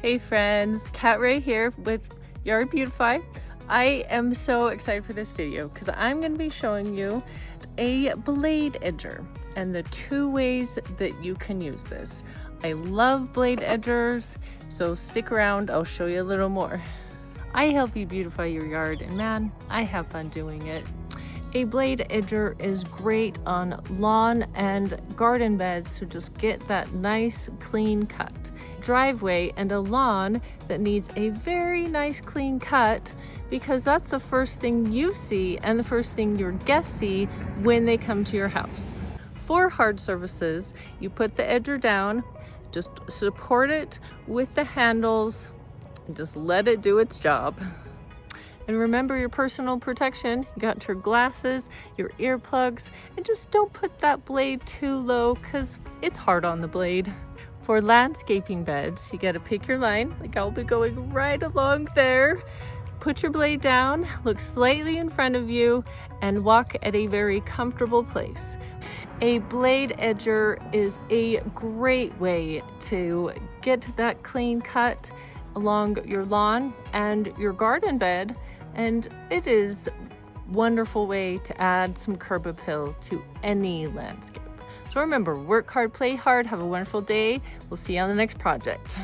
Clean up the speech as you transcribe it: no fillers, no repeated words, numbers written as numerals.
Hey friends, Kat Ray here with Yard Beautify. I am so excited for this video because I'm going to be showing you a blade edger and the two ways that you can use this. I love blade edgers, so stick around, I'll show you a little more. I help you beautify your yard, and man, I have fun doing it. A blade edger is great on lawn and garden beds to just get that nice clean cut. Driveway and a lawn that needs a very nice clean cut, because that's the first thing you see and the first thing your guests see when they come to your house. For hard surfaces, you put the edger down, just support it with the handles, and just let it do its job. And remember your personal protection. You got your glasses, your earplugs, and just don't put that blade too low because it's hard on the blade. For landscaping beds, you gotta pick your line, like I'll be going right along there. Put your blade down, look slightly in front of you, and walk at a very comfortable place. A blade edger is a great way to get that clean cut along your lawn and your garden bed, and it is a wonderful way to add some curb appeal to any landscape. So remember, work hard, play hard, have a wonderful day. We'll see you on the next project.